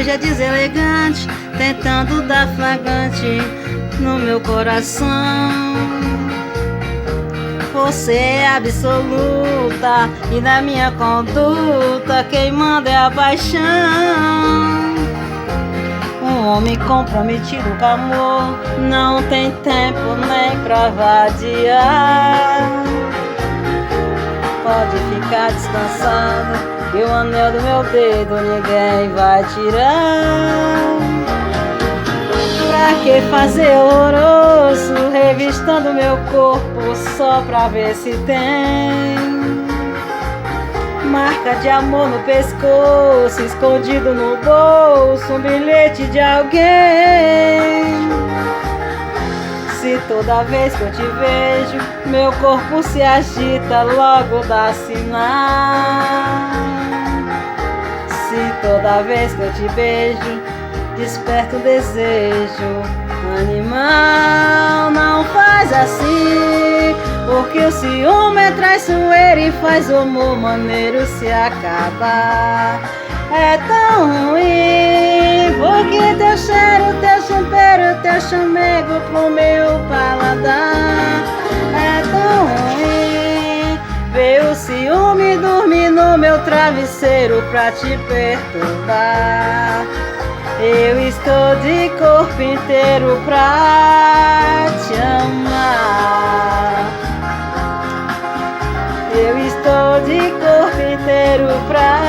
seja deselegante, tentando dar flagrante no meu coração. Você é absoluta e na minha conduta quem manda é a paixão. Um homem comprometido com amor não tem tempo nem pra vadiar. Pode ficar descansado, que o anel do meu dedo ninguém vai tirar. Pra que fazer horroroso, revistando meu corpo só pra ver se tem marca de amor no pescoço, escondido no bolso, um bilhete de alguém. Se toda vez que eu te vejo, meu corpo se agita, logo dá sinal. Se toda vez que eu te beijo, desperta o desejo animal. Não faz assim, porque o ciúme é traiçoeiro e faz o amor maneiro se acabar. É tão ruim, porque teu cheiro, teu champero, teu chamego pro meu paladar. É tão ruim ver o ciúme dormir no meu travesseiro pra te perturbar. Eu estou de corpo inteiro pra te amar. Eu estou de corpo inteiro pra